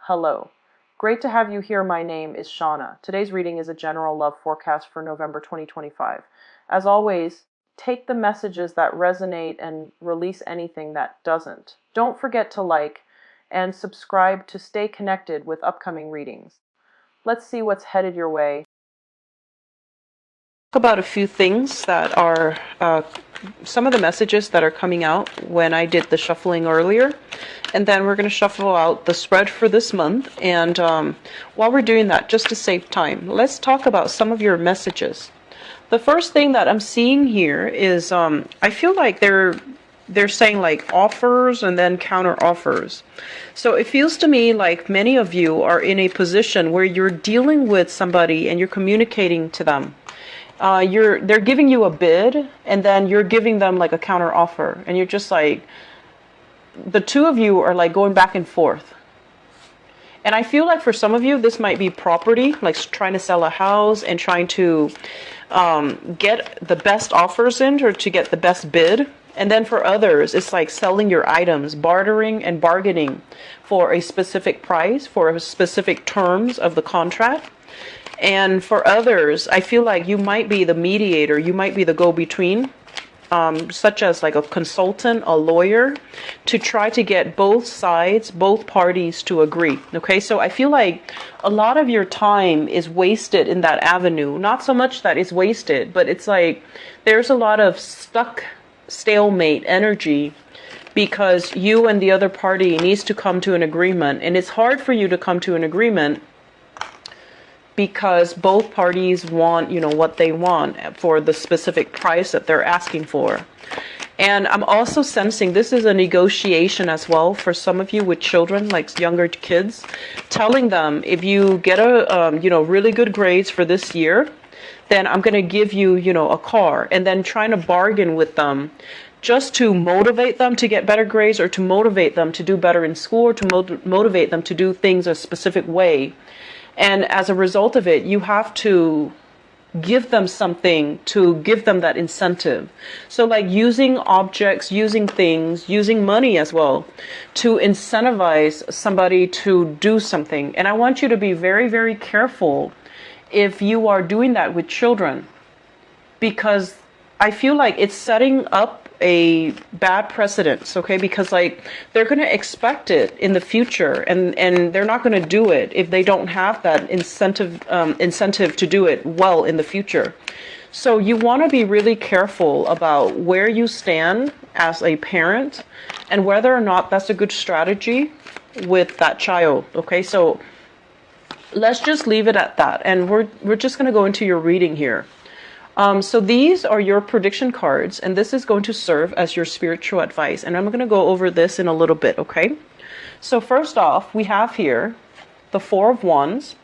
Hello. Great to have you here. My name is Shauna. Today's reading is a general love forecast for November 2025. As always, take the messages that resonate and release anything that doesn't. Don't forget to like and subscribe to stay connected with upcoming readings. Let's see what's headed your way. Talk about a few things that are some of the messages that are coming out when I did the shuffling earlier. And then we're going to shuffle out the spread for this month. And while we're doing that, just to save time, let's talk about some of your messages. The first thing that I'm seeing here is I feel like they're saying like offers and then counter offers. So it feels to me like many of you are in a position where you're dealing with somebody and you're communicating to them. They're giving you a bid and then you're giving them like a counter offer, and you're just like, the two of you are like going back and forth. And I feel like for some of you, this might be property, like trying to sell a house and trying to get the best offers in or to get the best bid. And then for others, it's like selling your items, bartering and bargaining for a specific price, for a specific terms of the contract. And for others, I feel like you might be the mediator, you might be the go-between, such as like a consultant, a lawyer, to try to get both sides, both parties to agree. Okay, so I feel like a lot of your time is wasted in that avenue. Not so much that it's wasted, but it's like there's a lot of stuck stalemate energy because you and the other party needs to come to an agreement. And it's hard for you to come to an agreement because both parties want, what they want for the specific price that they're asking for. And I'm also sensing this is a negotiation as well for some of you with children, like younger kids, telling them if you get really good grades for this year, then I'm going to give you, a car, and then trying to bargain with them just to motivate them to get better grades or to motivate them to do better in school or to motivate them to do things a specific way. And as a result of it, you have to give them something to give them that incentive. So like using objects, using things, using money as well to incentivize somebody to do something. And I want you to be very, very careful if you are doing that with children, because I feel like it's setting up a bad precedence, okay? Because like they're going to expect it in the future, and they're not going to do it if they don't have that incentive to do it well in the future. So you want to be really careful about where you stand as a parent and whether or not that's a good strategy with that child, okay? So let's just leave it at that, and we're just going to go into your reading here. So these are your prediction cards, and this is going to serve as your spiritual advice. And I'm going to go over this in a little bit, okay? So first off, we have here the Four of Wands.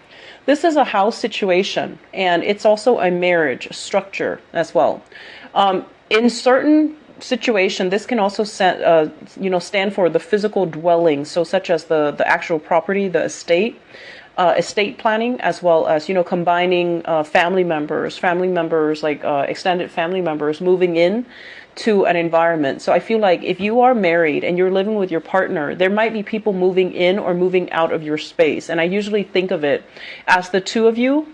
This is a house situation, and it's also a marriage structure as well. In certain situation, this can also stand for the physical dwelling, so such as the actual property, the estate planning, as well as combining family members like extended family members moving in to an environment. So I feel like if you are married and you're living with your partner, there might be people moving in or moving out of your space. And I usually think of it as the two of you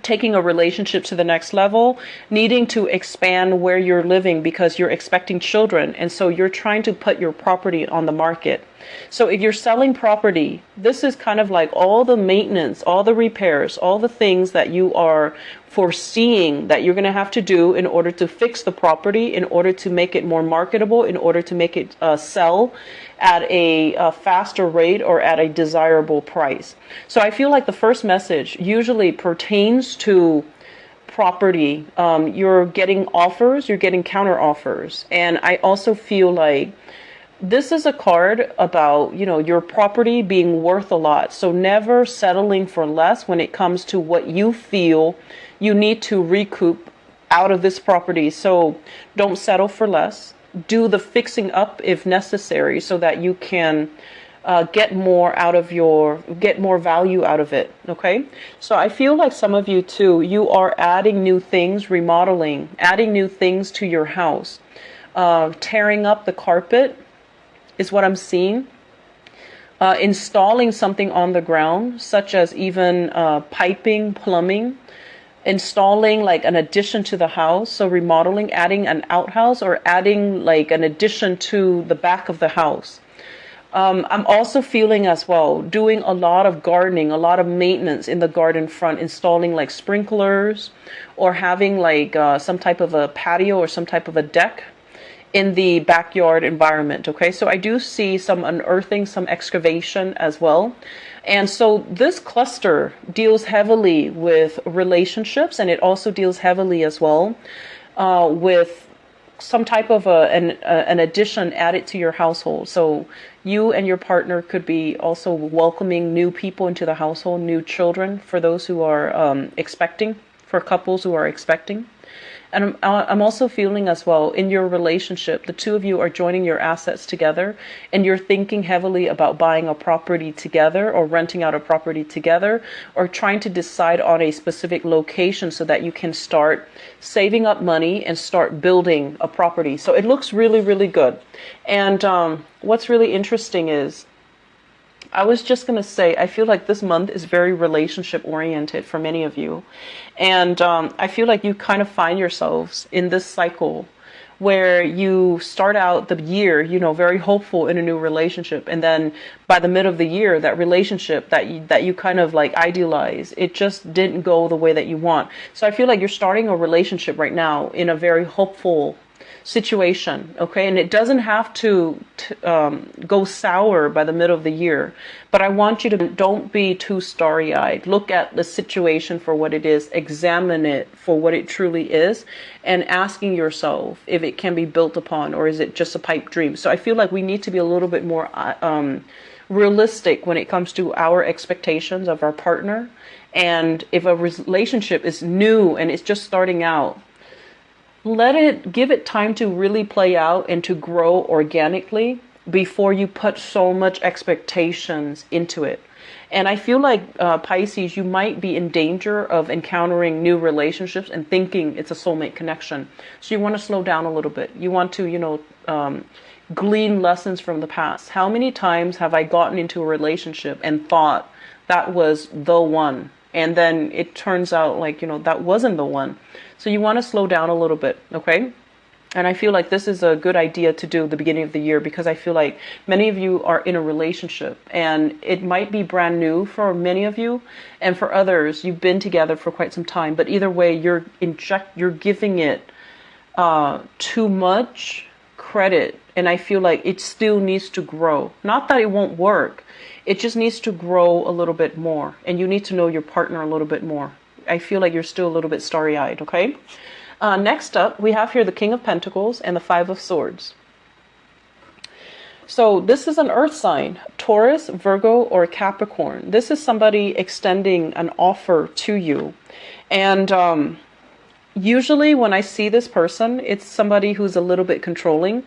taking a relationship to the next level, needing to expand where you're living because you're expecting children. And so you're trying to put your property on the market. So if you're selling property, this is kind of like all the maintenance, all the repairs, all the things that you are foreseeing that you're going to have to do in order to fix the property, in order to make it more marketable, in order to make it sell at a faster rate or at a desirable price. So I feel like the first message usually pertains to property. You're getting offers, you're getting counter offers. And I also feel like this is a card about, your property being worth a lot. So never settling for less when it comes to what you feel you need to recoup out of this property. So don't settle for less. Do the fixing up if necessary so that you can get more value out of it. Okay. So I feel like some of you too, you are adding new things, remodeling, adding new things to your house, tearing up the carpet is what I'm seeing. installing something on the ground, such as even piping, plumbing, installing like an addition to the house, so remodeling, adding an outhouse, or adding like an addition to the back of the house. I'm also feeling as well doing a lot of gardening, a lot of maintenance in the garden front, installing like sprinklers, or having like some type of a patio or some type of a deck in the backyard environment. Okay, so I do see some unearthing, some excavation as well. And so this cluster deals heavily with relationships, and it also deals heavily as well with some type of an addition added to your household. So you and your partner could be also welcoming new people into the household, new children for those who are expecting, for couples who are expecting. And I'm also feeling as well in your relationship, the two of you are joining your assets together, and you're thinking heavily about buying a property together, or renting out a property together, or trying to decide on a specific location so that you can start saving up money and start building a property. So it looks really, really good. And what's really interesting is, I was just going to say, I feel like this month is very relationship oriented for many of you. And I feel like you kind of find yourselves in this cycle where you start out the year, very hopeful in a new relationship. And then by the mid of the year, that relationship that you kind of like idealize, it just didn't go the way that you want. So I feel like you're starting a relationship right now in a very hopeful situation, okay? And it doesn't have to go sour by the middle of the year, but I want you to don't be too starry-eyed. Look at the situation for what it is, examine it for what it truly is, and asking yourself if it can be built upon, or is it just a pipe dream. So I feel like we need to be a little bit more realistic when it comes to our expectations of our partner. And if a relationship is new and it's just starting out, give it time to really play out and to grow organically before you put so much expectations into it. And I feel like Pisces, you might be in danger of encountering new relationships and thinking it's a soulmate connection. So you want to slow down a little bit. You want to, glean lessons from the past. How many times have I gotten into a relationship and thought that was the one? And then it turns out like, that wasn't the one. So you want to slow down a little bit, okay? And I feel like this is a good idea to do at the beginning of the year, because I feel like many of you are in a relationship and it might be brand new for many of you. And for others, you've been together for quite some time. But either way, you're giving it too much credit. And I feel like it still needs to grow. Not that it won't work. It just needs to grow a little bit more. And you need to know your partner a little bit more. I feel like you're still a little bit starry-eyed, okay? Next up, we have here the King of Pentacles and the Five of Swords. So this is an earth sign, Taurus, Virgo, or Capricorn. This is somebody extending an offer to you. And usually when I see this person, it's somebody who's a little bit controlling.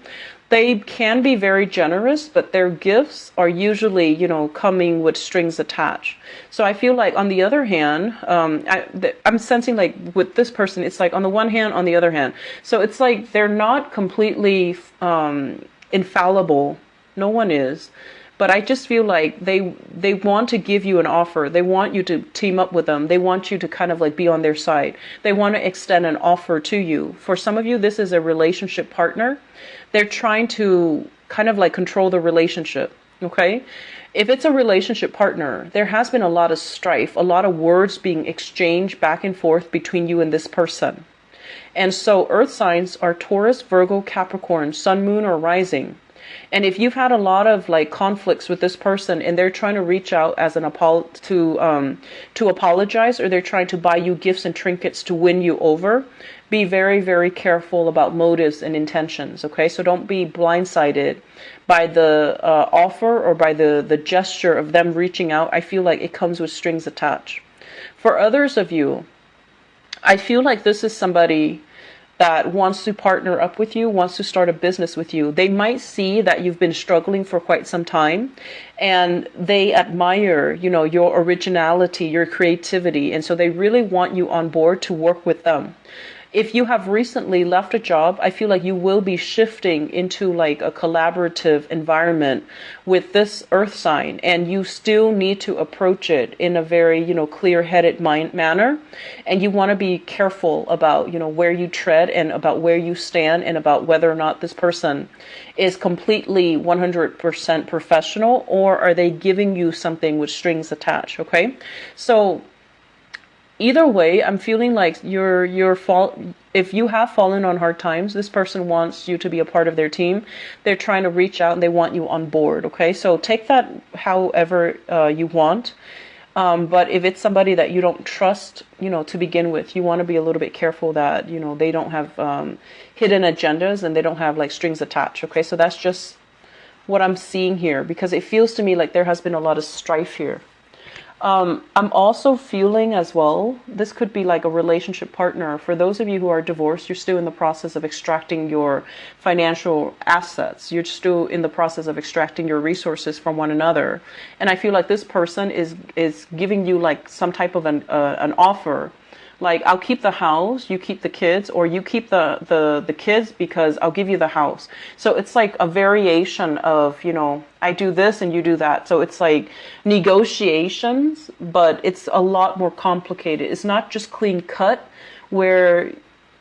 They can be very generous, but their gifts are usually, coming with strings attached. So I feel like on the other hand, I'm sensing like with this person, it's like on the one hand, on the other hand. So it's like they're not completely infallible. No one is. But I just feel like they want to give you an offer. They want you to team up with them. They want you to kind of like be on their side. They want to extend an offer to you. For some of you, this is a relationship partner. They're trying to kind of like control the relationship, okay? If it's a relationship partner, there has been a lot of strife, a lot of words being exchanged back and forth between you and this person. And so earth signs are Taurus, Virgo, Capricorn, Sun, Moon, or Rising. And if you've had a lot of like conflicts with this person and they're trying to reach out as to apologize, or they're trying to buy you gifts and trinkets to win you over, be very, very careful about motives and intentions. Okay, so don't be blindsided by the offer or by the gesture of them reaching out. I feel like it comes with strings attached. For others of you, I feel like this is somebody that wants to partner up with you, wants to start a business with you. They might see that you've been struggling for quite some time, and they admire, your originality, your creativity. And so they really want you on board to work with them. if you have recently left a job, I feel like you will be shifting into like a collaborative environment with this earth sign, and you still need to approach it in a very, clear-headed manner. And you want to be careful about, where you tread and about where you stand and about whether or not this person is completely 100% professional, or are they giving you something with strings attached, okay? So either way, I'm feeling like if you have fallen on hard times, this person wants you to be a part of their team. They're trying to reach out and they want you on board. Okay, so take that however you want. But if it's somebody that you don't trust, to begin with, you want to be a little bit careful that, they don't have hidden agendas and they don't have like strings attached. Okay, so that's just what I'm seeing here, because it feels to me like there has been a lot of strife here. I'm also feeling as well, this could be like a relationship partner. For those of you who are divorced, you're still in the process of extracting your financial assets. You're still in the process of extracting your resources from one another. And I feel like this person is giving you like some type of an offer. Like, I'll keep the house, you keep the kids, or you keep the kids because I'll give you the house. So it's like a variation of, I do this and you do that. So it's like negotiations, but it's a lot more complicated. It's not just clean cut where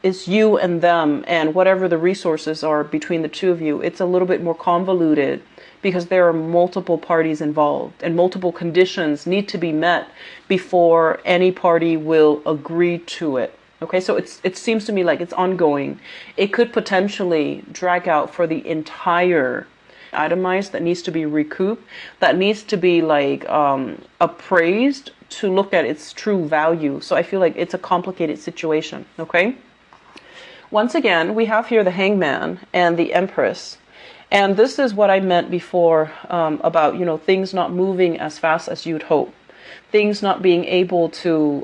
it's you and them and whatever the resources are between the two of you. It's a little bit more convoluted, because there are multiple parties involved and multiple conditions need to be met before any party will agree to it. Okay, so it seems to me like it's ongoing. It could potentially drag out for the entire itemized that needs to be recouped, that needs to be like appraised to look at its true value. So I feel like it's a complicated situation. Okay, once again, we have here the Hangman and the Empress. And this is what I meant before about, things not moving as fast as you'd hope. Things not being able to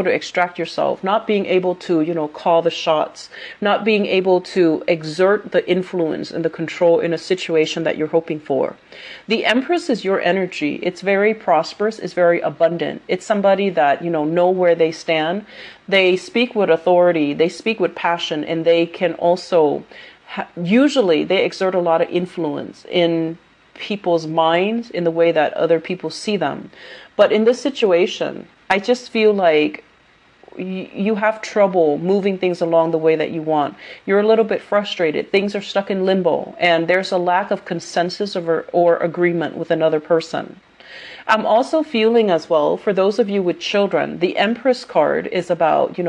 extract yourself, not being able to, call the shots, not being able to exert the influence and the control in a situation that you're hoping for. The Empress is your energy. It's very prosperous. It's very abundant. It's somebody that, know where they stand. They speak with authority. They speak with passion, and they can also usually they exert a lot of influence in people's minds in the way that other people see them. But in this situation, I just feel like you have trouble moving things along the way that you want. You're a little bit frustrated. Things are stuck in limbo, and there's a lack of consensus or agreement with another person. I'm also feeling as well, for those of you with children, the Empress card is about,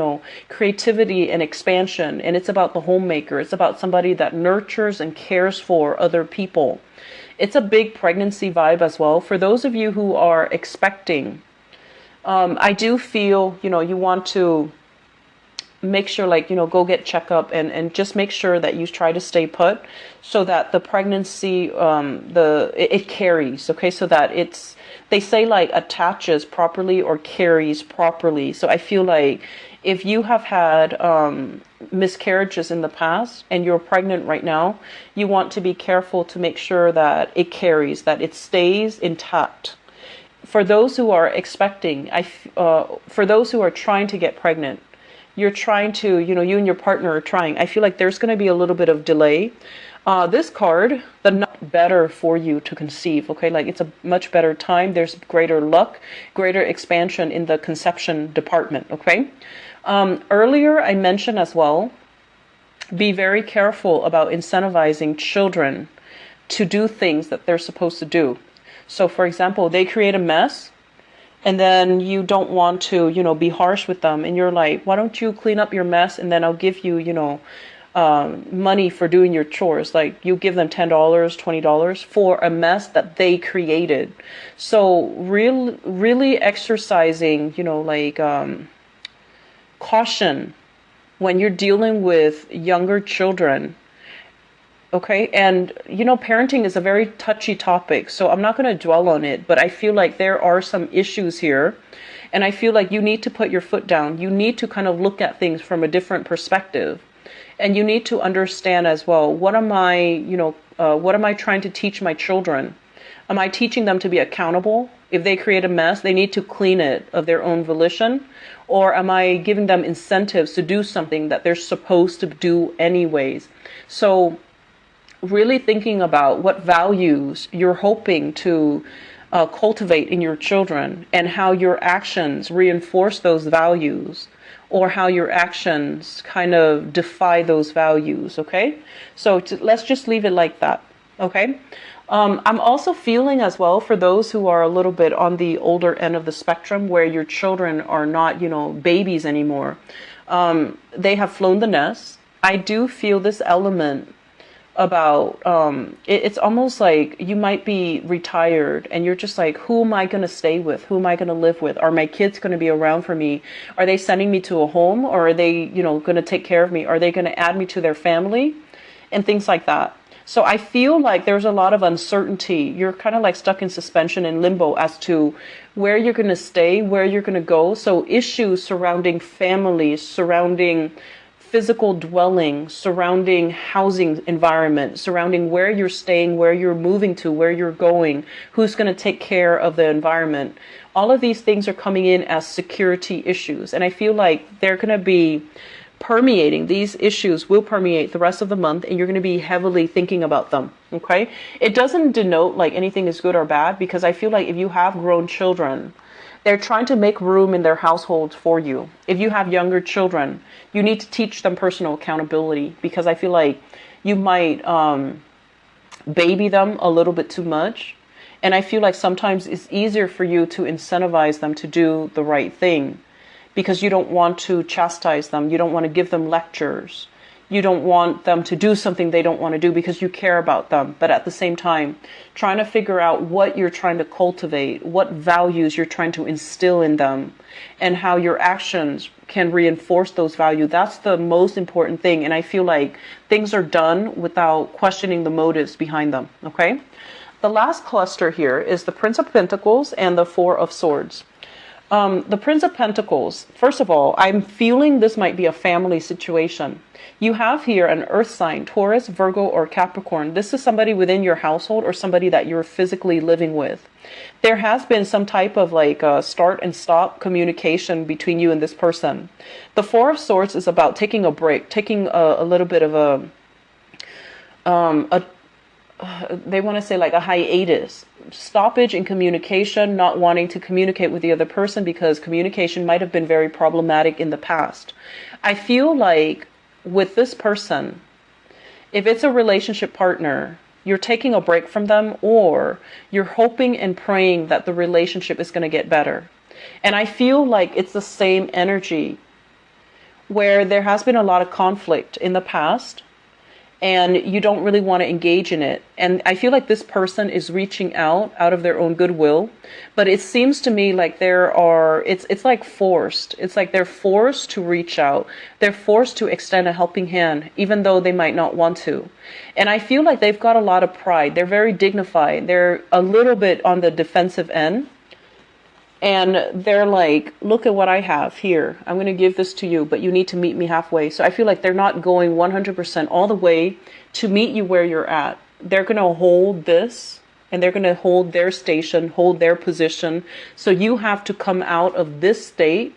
creativity and expansion, and it's about the homemaker. It's about somebody that nurtures and cares for other people. It's a big pregnancy vibe as well. For those of you who are expecting, I do feel, you want to make sure, like, go get checkup and just make sure that you try to stay put so that the pregnancy, it carries, okay? So that they say like attaches properly or carries properly. So I feel like if you have had miscarriages in the past and you're pregnant right now, you want to be careful to make sure that it carries, that it stays intact. For those who are expecting, for those who are trying to get pregnant, you're trying to, you and your partner are trying. I feel like there's going to be a little bit of delay. This card, the not better for you to conceive, okay? Like, it's a much better time. There's greater luck, greater expansion in the conception department, okay? Earlier, I mentioned as well, be very careful about incentivizing children to do things that they're supposed to do. So, for example, they create a mess, and then you don't want to, be harsh with them. And you're like, why don't you clean up your mess, and then I'll give you, money for doing your chores. Like, you give them $10, $20 for a mess that they created. So really exercising, caution when you're dealing with younger children. Okay, and parenting is a very touchy topic, so I'm not going to dwell on it, but I feel like there are some issues here, and I feel like you need to put your foot down. You need to kind of look at things from a different perspective, and you need to understand as well, what am I trying to teach my children? Am I teaching them to be accountable? If they create a mess, they need to clean it of their own volition? Or am I giving them incentives to do something that they're supposed to do anyways? So really thinking about what values you're hoping to cultivate in your children, and how your actions reinforce those values, or how your actions kind of defy those values, okay? So let's just leave it like that, okay? I'm also feeling as well for those who are a little bit on the older end of the spectrum, where your children are not, babies anymore. They have flown the nest. I do feel this element about it's almost like you might be retired and you're just like, who am I going to stay with? Who am I going to live with? Are my kids going to be around for me? Are they sending me to a home, or are they, going to take care of me? Are they going to add me to their family and things like that? So I feel like there's a lot of uncertainty. You're kind of like stuck in suspension and limbo as to where you're going to stay, where you're going to go. So issues surrounding families, surrounding physical dwelling, surrounding housing environment, surrounding where you're staying, where you're moving to, where you're going, who's going to take care of the environment. All of these things are coming in as security issues. And I feel like they're going to be permeating, these issues will permeate the rest of the month, and you're going to be heavily thinking about them, okay? It doesn't denote like anything is good or bad, because I feel like if you have grown children, they're trying to make room in their households for you. If you have younger children, you need to teach them personal accountability, because I feel like you might baby them a little bit too much. And I feel like sometimes it's easier for you to incentivize them to do the right thing, because you don't want to chastise them. You don't want to give them lectures. You don't want them to do something they don't want to do because you care about them. But at the same time, trying to figure out what you're trying to cultivate, what values you're trying to instill in them, and how your actions can reinforce those values. That's the most important thing. And I feel like things are done without questioning the motives behind them, okay? The last cluster here is the Prince of Pentacles and the Four of Swords. The Prince of Pentacles, first of all, I'm feeling this might be a family situation. You have here an earth sign, Taurus, Virgo, or Capricorn. This is somebody within your household or somebody that you're physically living with. There has been some type of like start and stop communication between you and this person. The Four of Swords is about taking a break, taking a little bit of they want to say like a hiatus, stoppage in communication, not wanting to communicate with the other person because communication might have been very problematic in the past. I feel like with this person, if it's a relationship partner, you're taking a break from them, or you're hoping and praying that the relationship is going to get better. And I feel like it's the same energy where there has been a lot of conflict in the past, and you don't really want to engage in it. And I feel like this person is reaching out of their own goodwill, but it seems to me like it's like forced. It's like they're forced to reach out. They're forced to extend a helping hand, even though they might not want to. And I feel like they've got a lot of pride. They're very dignified. They're a little bit on the defensive end. And they're like, look at what I have here. I'm going to give this to you, but you need to meet me halfway. So I feel like they're not going 100% all the way to meet you where you're at. They're going to hold this, and they're going to hold their station, hold their position. So you have to come out of this state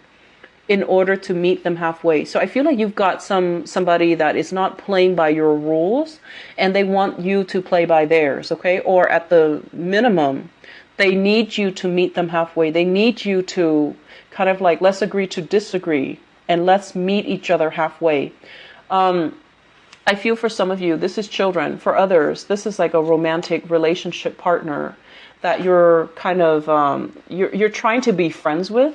in order to meet them halfway. So I feel like you've got somebody that is not playing by your rules, and they want you to play by theirs, okay? Or at the minimum, they need you to meet them halfway. They need you to kind of like, let's agree to disagree and let's meet each other halfway. I feel for some of you, this is children. For others, this is like a romantic relationship partner that you're kind of, you're trying to be friends with.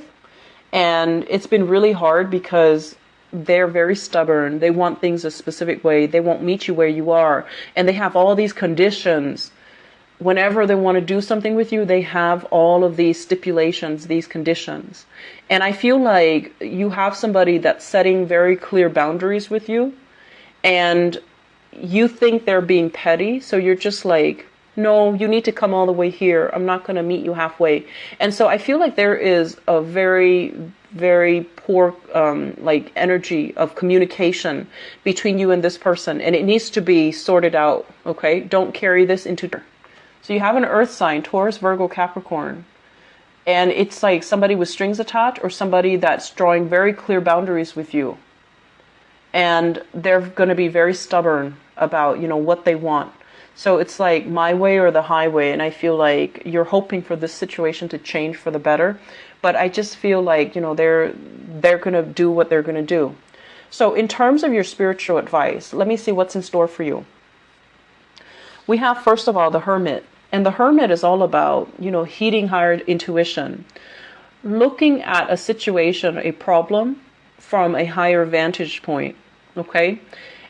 And it's been really hard because they're very stubborn. They want things a specific way. They won't meet you where you are. And they have all these conditions. Whenever they want to do something with you, they have all of these stipulations, these conditions. And I feel like you have somebody that's setting very clear boundaries with you, and you think they're being petty. So you're just like, no, you need to come all the way here. I'm not going to meet you halfway. And so I feel like there is a very, very poor like energy of communication between you and this person. And it needs to be sorted out. Okay. Don't carry this into. So you have an earth sign, Taurus, Virgo, Capricorn. And it's like somebody with strings attached or somebody that's drawing very clear boundaries with you. And they're going to be very stubborn about, what they want. So it's like my way or the highway. And I feel like you're hoping for this situation to change for the better. But I just feel like, they're going to do what they're going to do. So in terms of your spiritual advice, let me see what's in store for you. We have, first of all, the Hermit. And the Hermit is all about, heeding higher intuition. Looking at a situation, a problem, from a higher vantage point. Okay?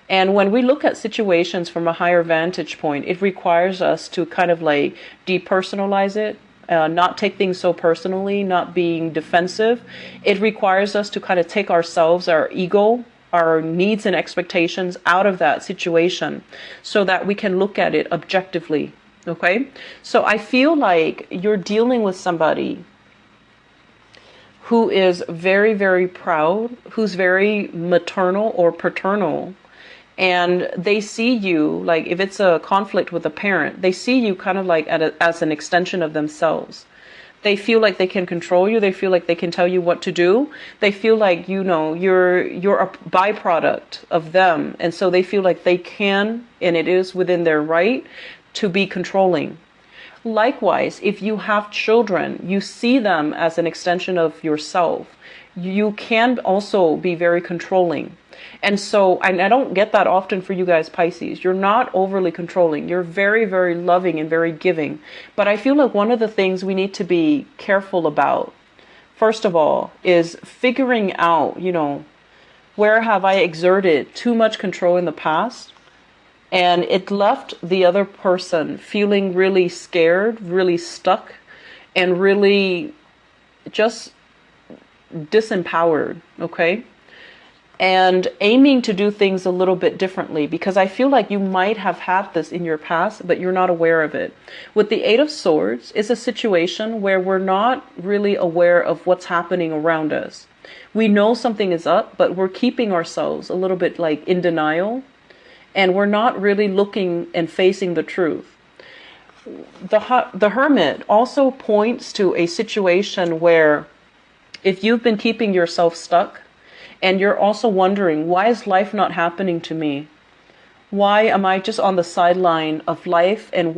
And when we look at situations from a higher vantage point, it requires us to kind of like depersonalize it, not take things so personally, not being defensive. It requires us to kind of take ourselves, our ego, our needs and expectations out of that situation so that we can look at it objectively. Okay? So I feel like you're dealing with somebody who is very, very proud, who's very maternal or paternal, and they see you, like if it's a conflict with a parent, they see you kind of like as an extension of themselves. They feel like they can control you. They feel like they can tell you what to do. They feel like, you're a byproduct of them. And so they feel like they can, and it is within their right to be controlling. Likewise, if you have children, you see them as an extension of yourself. You can also be very controlling. And so, and I don't get that often for you guys, Pisces. You're not overly controlling. You're very, very loving and very giving. But I feel like one of the things we need to be careful about, first of all, is figuring out, where have I exerted too much control in the past? And it left the other person feeling really scared, really stuck, and really just disempowered, okay? And aiming to do things a little bit differently, because I feel like you might have had this in your past, but you're not aware of it. With the Eight of Swords, it's a situation where we're not really aware of what's happening around us. We know something is up, but we're keeping ourselves a little bit like in denial. And we're not really looking and facing the truth. The Hermit also points to a situation where if you've been keeping yourself stuck and you're also wondering, why is life not happening to me? Why am I just on the sideline of life and